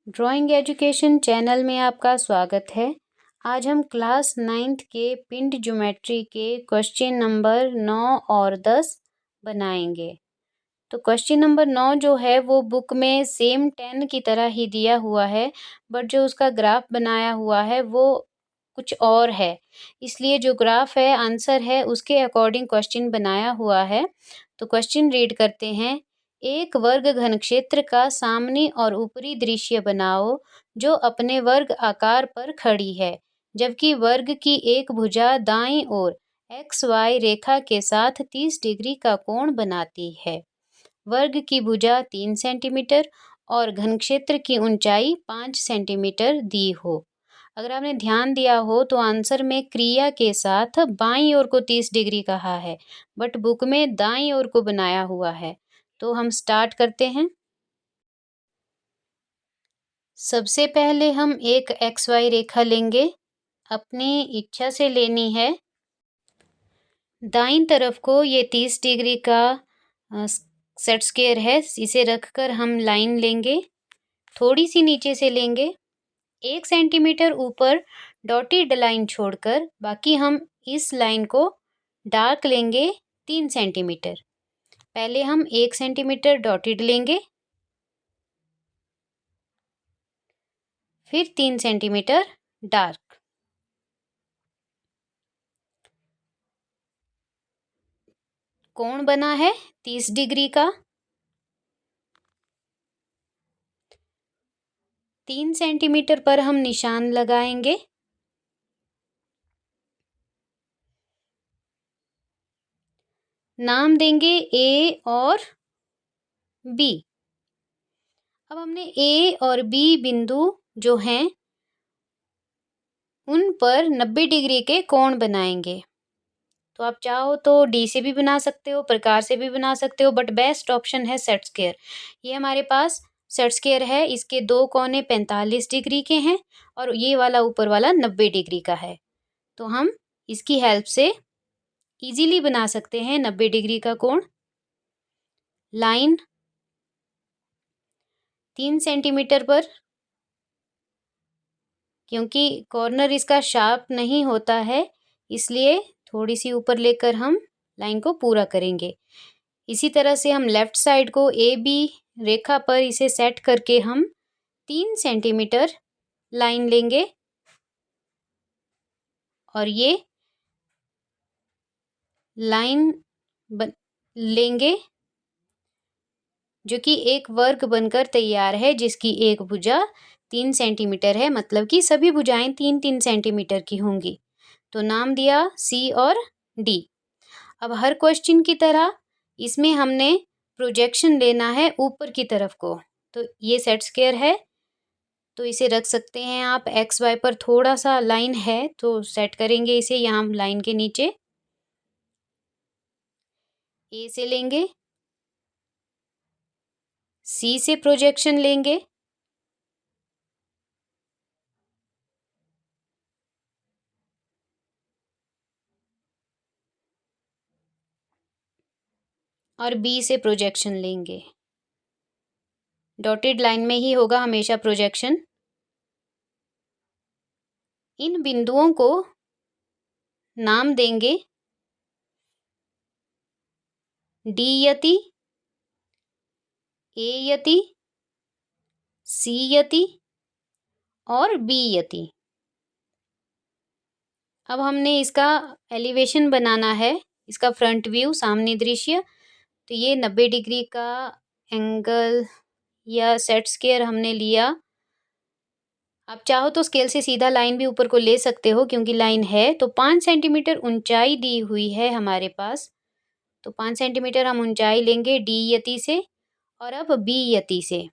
Drawing education channel में आपका स्वागत है। आज हम क्लास 9th के पिंड ज्योमेट्री के क्वेश्चन नंबर 9 और 10 बनाएंगे। तो क्वेश्चन नंबर 9 जो है वो बुक में सेम 10 की तरह ही दिया हुआ है, बट जो उसका ग्राफ बनाया हुआ है वो कुछ और है। इसलिए जो ग्राफ है आंसर है उसके अकॉर्डिंग क्वेश्चन बनाया हुआ है। तो क्वेश्चन रीड करते हैं। एक वर्ग घन क्षेत्र का सामने और ऊपरी दृश्य बनाओ जो अपने वर्ग आकार पर खड़ी है, जबकि वर्ग की एक भुजा दाईं ओर XY रेखा के साथ 30 डिग्री का कोण बनाती है। वर्ग की भुजा 3 सेंटीमीटर और घन क्षेत्र की ऊंचाई 5 सेंटीमीटर दी हो। अगर आपने ध्यान दिया हो तो आंसर में क्रिया के साथ बाईं ओर को 30 डिग्री कहा है, बट बुक में दाईं ओर को बनाया हुआ है। तो हम स्टार्ट करते हैं। सबसे पहले हम एक XY रेखा लेंगे, अपनी इच्छा से लेनी है। दाईं तरफ को ये 30 डिग्री का सेट स्क्वायर है, इसे रखकर हम लाइन लेंगे, थोड़ी सी नीचे से लेंगे, 1 सेंटीमीटर ऊपर डॉटेड लाइन छोड़कर बाकी हम इस लाइन को डार्क लेंगे 3 सेंटीमीटर। पहले हम 1 सेंटीमीटर डॉटेड लेंगे, फिर 3 सेंटीमीटर डार्क। कोण बना है 30 डिग्री का। 3 सेंटीमीटर पर हम निशान लगाएंगे। नाम देंगे ए और बी। अब हमने ए और बी बिंदु जो हैं उन पर 90 डिग्री के कोण बनाएंगे। तो आप चाहो तो डी से भी बना सकते हो, प्रकार से भी बना सकते हो, बट बेस्ट ऑप्शन है सेट स्क्वायर। ये हमारे पास सेट स्क्वायर है, इसके दो कोने 45 डिग्री के हैं और ये वाला ऊपर वाला 90 डिग्री का है। तो हम इसकी हेल्प से इजीली बना सकते हैं 90 डिग्री का कोण। लाइन 3 सेंटीमीटर पर, क्योंकि कॉर्नर इसका शार्प नहीं होता है इसलिए थोड़ी सी ऊपर लेकर हम लाइन को पूरा करेंगे। इसी तरह से हम लेफ्ट साइड को AB रेखा पर इसे सेट करके हम 3 सेंटीमीटर लाइन लेंगे और ये लाइन लेंगे जो कि एक वर्ग बनकर तैयार है, जिसकी एक भुजा 3 सेंटीमीटर है, मतलब कि सभी भुजाएं 3-3 सेंटीमीटर की होंगी। तो नाम दिया C और D। अब हर क्वेश्चन की तरह इसमें हमने प्रोजेक्शन लेना है ऊपर की तरफ को। तो ये सेट स्क्वायर है तो इसे रख सकते हैं आप XY पर, थोड़ा सा लाइन है तो सेट करेंगे इसे यहाँ लाइन के नीचे। A से लेंगे, C से प्रोजेक्शन लेंगे, और B से प्रोजेक्शन लेंगे। डॉटेड लाइन में ही होगा हमेशा प्रोजेक्शन। इन बिंदुओं को नाम देंगे D Yati, A Yati, C यति और B यति। अब हमने इसका एलिवेशन बनाना है, इसका फ्रंट व्यू, सामने दृश्य। तो ये 90 डिग्री का एंगल या सेट स्क्वायर हमने लिया। आप चाहो तो स्केल से सीधा लाइन भी ऊपर को ले सकते हो, क्योंकि लाइन है। तो 5 सेंटीमीटर ऊंचाई दी हुई है हमारे पास, तो 5 सेंटीमीटर हम ऊंचाई लेंगे D यति से और अब B यति से।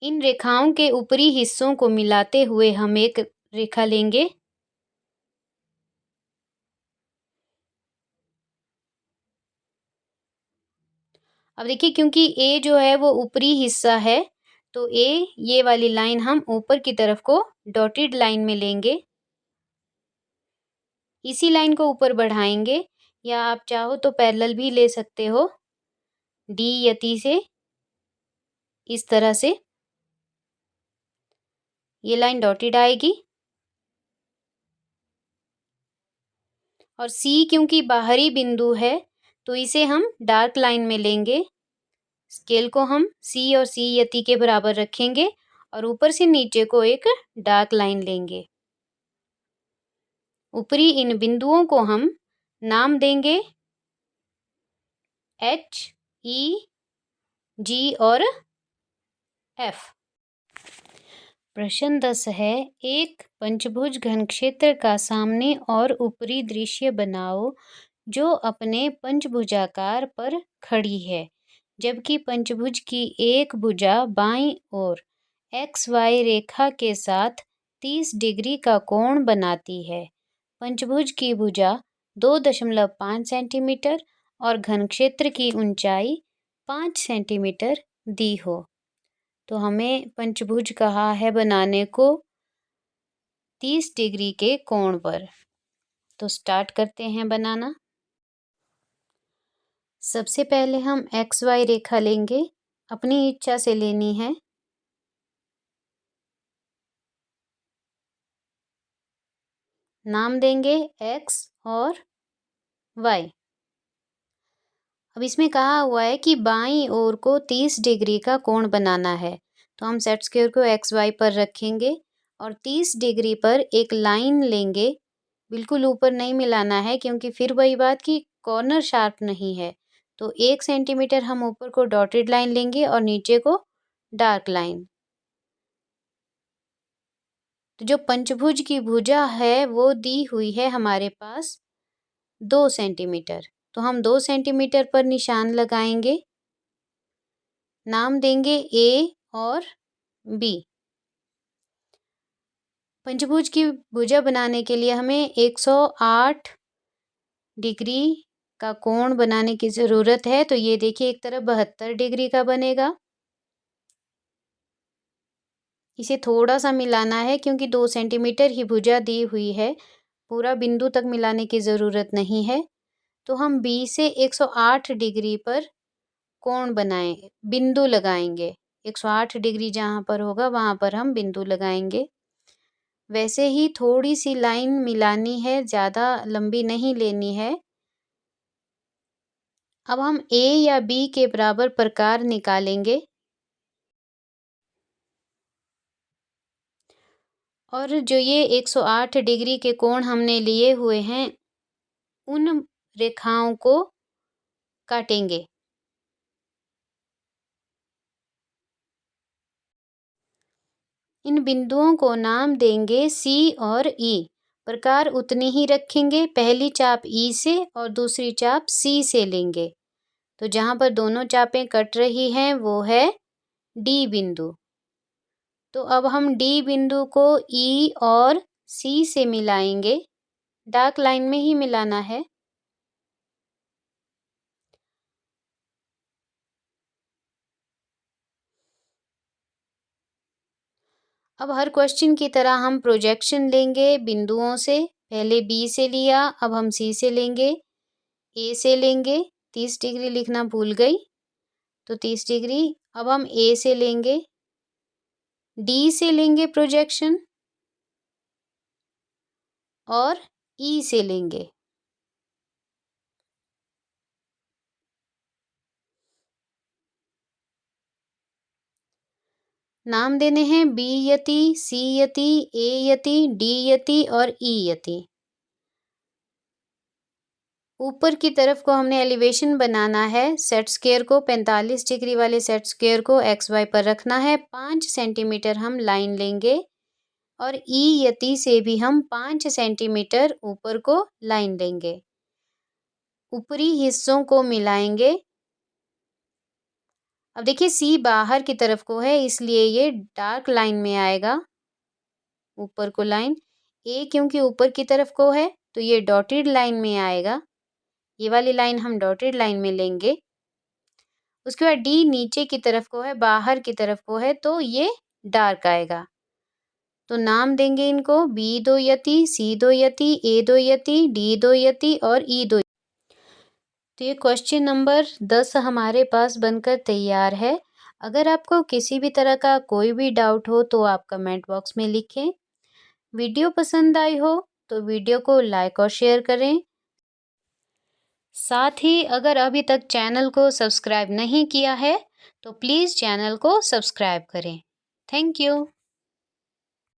इन रेखाओं के ऊपरी हिस्सों को मिलाते हुए हम एक रेखा लेंगे। अब देखिए, क्योंकि A जो है वो ऊपरी हिस्सा है तो A ये वाली लाइन हम ऊपर की तरफ को डॉटेड लाइन में लेंगे, इसी लाइन को ऊपर बढ़ाएंगे, या आप चाहो तो पैरेलल भी ले सकते हो D यति से, इस तरह से। ये लाइन डॉटेड आएगी। और सी क्योंकि बाहरी बिंदु है तो इसे हम डार्क लाइन में लेंगे। स्केल को हम सी और सी यति के बराबर रखेंगे और ऊपर से नीचे को एक डार्क लाइन लेंगे। ऊपरी इन बिंदुओं को हम नाम देंगे एच, ई, जी और एफ। प्रश्न 10 है, एक पंचभुज घनक्षेत्र का सामने और ऊपरी दृश्य बनाओ जो अपने पंचभुजाकार पर खड़ी है, जबकि पंचभुज की एक भुजा बाईं ओर XY रेखा के साथ 30 डिग्री का कोण बनाती है। पंचभुज की भुजा 2.5 सेंटीमीटर और घनक्षेत्र की ऊंचाई 5 सेंटीमीटर दी हो। तो हमें पंचभुज कहा है बनाने को 30 डिग्री के कोण पर। तो स्टार्ट करते हैं बनाना। सबसे पहले हम XY रेखा लेंगे, अपनी इच्छा से लेनी है। नाम देंगे X और Y। अब इसमें कहा हुआ है कि बाईं ओर को 30 डिग्री का कोण बनाना है, तो हम सेट स्क्वायर को XY पर रखेंगे और 30 डिग्री पर एक लाइन लेंगे। बिल्कुल ऊपर नहीं मिलाना है क्योंकि फिर वही बात कि कॉर्नर शार्प नहीं है। तो 1 सेंटीमीटर हम ऊपर को डॉटेड लाइन लेंगे और नीचे को डार्क लाइन। तो जो पंचभुज की भुजा है वो दी हुई है हमारे पास 2 सेंटीमीटर। तो हम 2 सेंटीमीटर पर निशान लगाएंगे। नाम देंगे ए और बी। पंचभुज की भुजा बनाने के लिए हमें 108 डिग्री का कोण बनाने की ज़रूरत है। तो ये देखिए एक तरफ 72 डिग्री का बनेगा। इसे थोड़ा सा मिलाना है क्योंकि 2 सेंटीमीटर ही भुजा दी हुई है, पूरा बिंदु तक मिलाने की ज़रूरत नहीं है। तो हम बी से 108 डिग्री पर कोण बनाएं, बिंदु लगाएंगे। 108 डिग्री जहाँ पर होगा वहाँ पर हम बिंदु लगाएंगे। वैसे ही थोड़ी सी लाइन मिलानी है, ज़्यादा लंबी नहीं लेनी है। अब हम ए या बी के बराबर प्रकार निकालेंगे और जो ये 108 डिग्री के कोण हमने लिए हुए हैं उन रेखाओं को काटेंगे। इन बिंदुओं को नाम देंगे सी और ई। प्रकार उतनी ही रखेंगे, पहली चाप ई से और दूसरी चाप सी से लेंगे। तो जहाँ पर दोनों चापें कट रही हैं वो है डी बिंदु। तो अब हम डी बिंदु को ई और सी से मिलाएंगे, डार्क लाइन में ही मिलाना है। अब हर क्वेश्चन की तरह हम प्रोजेक्शन लेंगे बिंदुओं से। पहले बी से लिया, अब हम सी से लेंगे, ए से लेंगे। 30 डिग्री लिखना भूल गई, तो 30 डिग्री। अब हम ए से लेंगे, डी से लेंगे प्रोजेक्शन और ई से लेंगे। नाम देने हैं बी यति, सी यति, ए यति, डी यति और ई यति। ऊपर की तरफ को हमने एलिवेशन बनाना है। सेट स्क्वायर को 45 डिग्री वाले सेट स्क्वायर को XY पर रखना है। 5 सेंटीमीटर हम लाइन लेंगे और ई यति से भी हम 5 सेंटीमीटर ऊपर को लाइन लेंगे। ऊपरी हिस्सों को मिलाएंगे। अब देखिए सी बाहर की तरफ को है इसलिए ये डार्क लाइन में आएगा, ऊपर को लाइन। ए क्योंकि ऊपर की तरफ को है तो ये डॉटेड लाइन में आएगा। ये वाली लाइन हम डॉटेड लाइन में लेंगे। उसके बाद डी नीचे की तरफ को है, बाहर की तरफ को है, तो ये डार्क आएगा। तो नाम देंगे इनको बी 2 यति, सी 2 यति, ए 2 यति, डी 2 यति और ई 2। तो ये क्वेश्चन नंबर 10 हमारे पास बनकर तैयार है। अगर आपको किसी भी तरह का कोई भी डाउट हो तो आप कमेंट बॉक्स में लिखें। वीडियो पसंद आई हो तो वीडियो को लाइक और शेयर करें। साथ ही अगर अभी तक चैनल को सब्सक्राइब नहीं किया है तो प्लीज़ चैनल को सब्सक्राइब करें। Thank you.